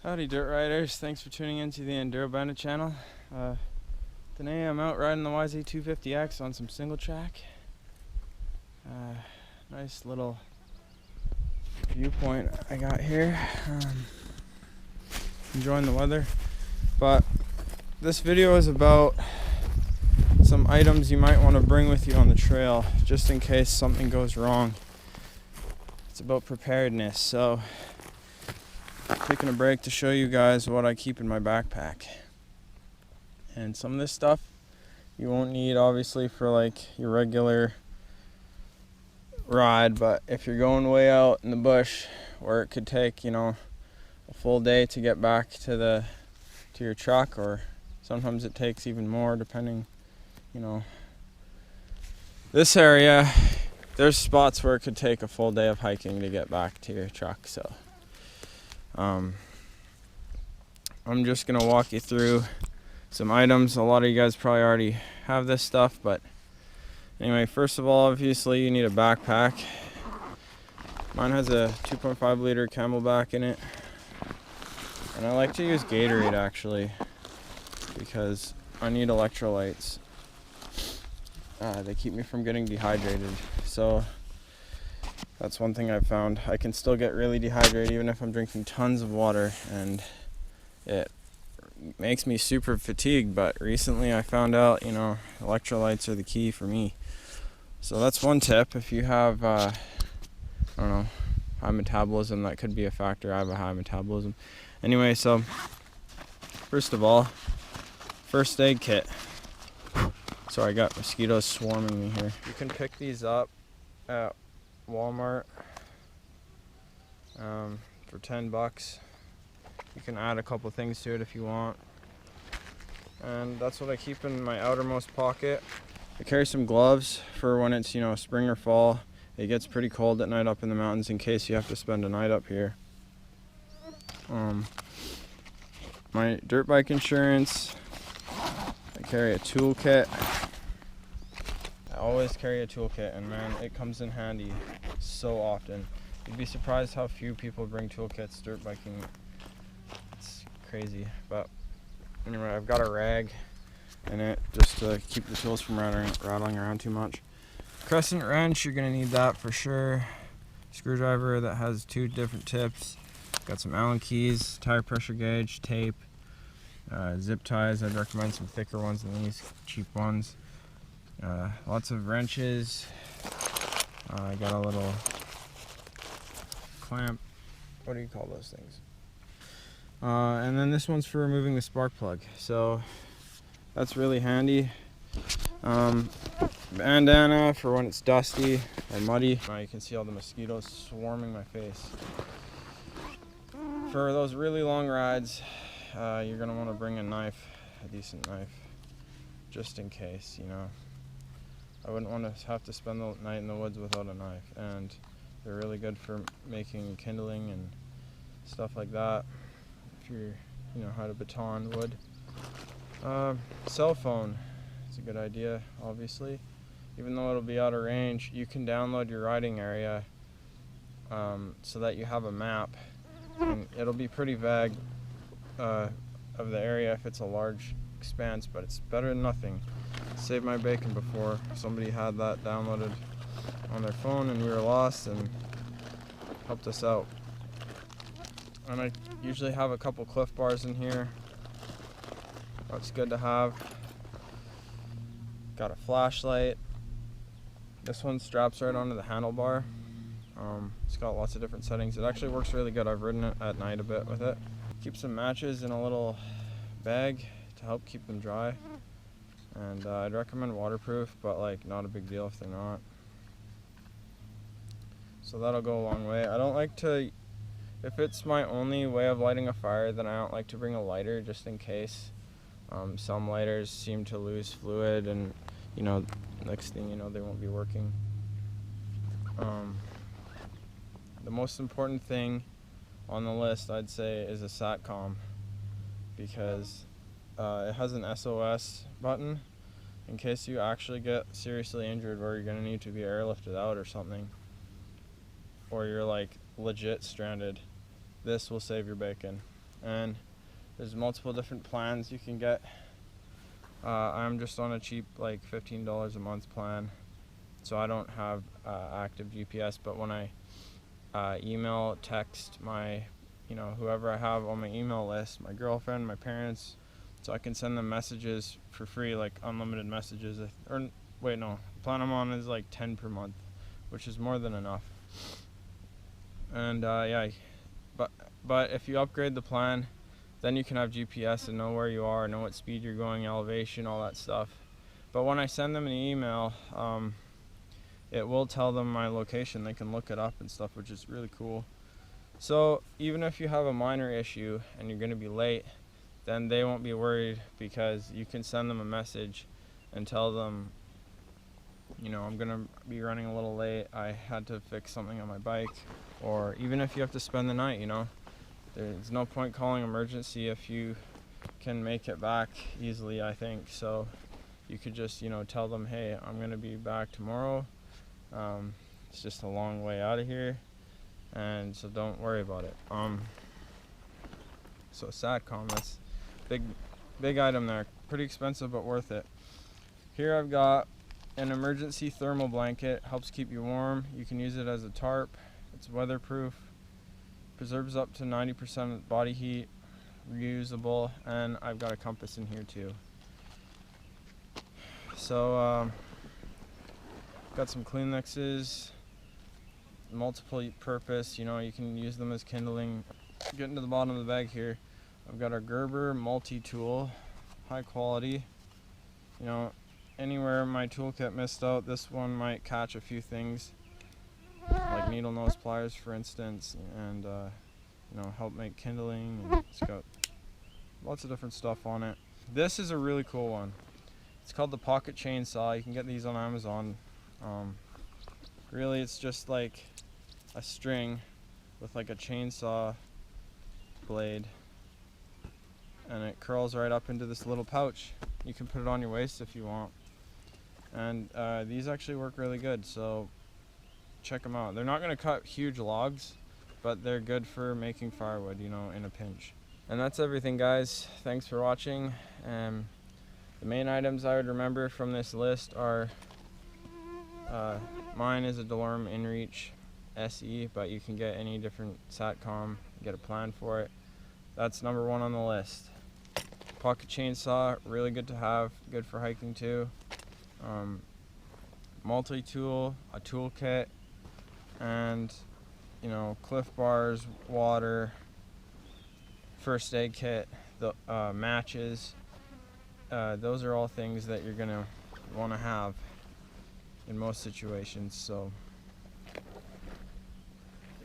Howdy dirt riders, thanks for tuning in to the Enduro Bandit Channel. Today I'm out riding the YZ250X on some single track. Nice little viewpoint I got here. Enjoying the weather. But this video is about some items you might want to bring with you on the trail just in case something goes wrong. It's about preparedness. So taking a break to show you guys what I keep in my backpack. And some of this stuff you won't need obviously for like your regular ride, but if you're going way out in the bush where it could take, a full day to get back to your truck, or sometimes it takes even more depending, this area there's spots where it could take a full day of hiking to get back to your truck. So I'm just gonna walk you through some items. A lot of you guys probably already have this stuff, but anyway, first of all, obviously you need a backpack. Mine has a 2.5 liter Camelback in it, and I like to use Gatorade actually because I need electrolytes. They keep me from getting dehydrated, so that's one thing I've found. I can still get really dehydrated even if I'm drinking tons of water, and it makes me super fatigued. But recently I found out, electrolytes are the key for me. So that's one tip. If you have, high metabolism, that could be a factor. I have a high metabolism. Anyway, so first of all, first aid kit. Sorry, I got mosquitoes swarming me here. You can pick these up at Walmart for $10. You can add a couple things to it if you want. And that's what I keep in my outermost pocket. I carry some gloves for when it's, spring or fall. It gets pretty cold at night up in the mountains in case you have to spend a night up here. My dirt bike insurance. I carry a toolkit. I always carry a toolkit, and man, it comes in handy so often. You'd be surprised how few people bring toolkits dirt biking. It's crazy. But anyway, I've got a rag in it just to keep the tools from rattling around too much. Crescent wrench, you're gonna need that for sure. Screwdriver that has 2 different tips. Got some Allen keys, tire pressure gauge, tape, zip ties. I'd recommend some thicker ones than these cheap ones. Lots of wrenches. I got a little clamp. What do you call those things? And then this one's for removing the spark plug. So that's really handy. Bandana for when it's dusty or muddy. Now you can see all the mosquitoes swarming my face. For those really long rides, you're gonna want to bring a knife, a decent knife, just in case, I wouldn't want to have to spend the night in the woods without a knife, and they're really good for making kindling and stuff like that. If you're, how to baton wood. Cell phone is a good idea, obviously. Even though it'll be out of range, you can download your riding area so that you have a map, and it'll be pretty vague of the area if it's a large expanse, but it's better than nothing. Saved my bacon before. Somebody had that downloaded on their phone and we were lost, and helped us out. And I usually have a couple Cliff Bars in here. That's good to have. Got a flashlight. This one straps right onto the handlebar. It's got lots of different settings. It actually works really good. I've ridden it at night a bit with it. Keep some matches in a little bag to help keep them dry. And I'd recommend waterproof, but not a big deal if they're not. So that'll go a long way. I don't like to, if it's my only way of lighting a fire, then I don't like to bring a lighter just in case. Some lighters seem to lose fluid, and next thing you know, they won't be working. The most important thing on the list, I'd say, is a SATCOM, because it has an SOS button in case you actually get seriously injured where you're going to need to be airlifted out or something, or you're legit stranded. This will save your bacon. and there's multiple different plans you can get. I'm just on a cheap, like $15 a month plan, so I don't have active GPS, but when I email, text my, whoever I have on my email list, my girlfriend, my parents, so I can send them messages for free, like unlimited messages. Or wait, no, the plan I'm on is like 10 per month, which is more than enough. And yeah, but if you upgrade the plan, then you can have GPS and know where you are, know what speed you're going, elevation, all that stuff. But when I send them an email, it will tell them my location. They can look it up and stuff, which is really cool. So even if you have a minor issue and you're going to be late, then they won't be worried, because you can send them a message and tell them, I'm going to be running a little late. I had to fix something on my bike. Or even if you have to spend the night, there's no point calling emergency if you can make it back easily, I think. So you could just, tell them, hey, I'm going to be back tomorrow. It's just a long way out of here, and so don't worry about it. So SATCOM, that's big item there. Pretty expensive, but worth it. Here I've got an emergency thermal blanket. Helps keep you warm. You can use it as a tarp. It's weatherproof. Preserves up to 90% of body heat. Reusable, and I've got a compass in here too. So got some Kleenexes, multiple purpose, you can use them as kindling. Getting to the bottom of the bag here, I've got a Gerber multi-tool, high quality. Anywhere my toolkit missed out, this one might catch a few things, like needle nose pliers for instance, and help make kindling, and it's got lots of different stuff on it. This is a really cool one. It's called the pocket chainsaw. You can get these on Amazon. Really, it's just like a string with like a chainsaw blade, and it curls right up into this little pouch. You can put it on your waist if you want, and these actually work really good, so check them out. They're not going to cut huge logs, but they're good for making firewood, in a pinch. And that's everything, guys. Thanks for watching. The main items I would remember from this list are mine is a DeLorme InReach SE, but you can get any different SATCOM, get a plan for it. That's number one on the list. Pocket chainsaw, really good to have, good for hiking too. Multi-tool, a toolkit, and Cliff Bars, water, first aid kit, the matches. Those are all things that you're gonna want to have in most situations. So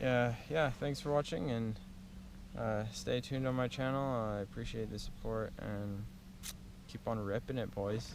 yeah, thanks for watching, and stay tuned on my channel. I appreciate the support, and keep on ripping it, boys.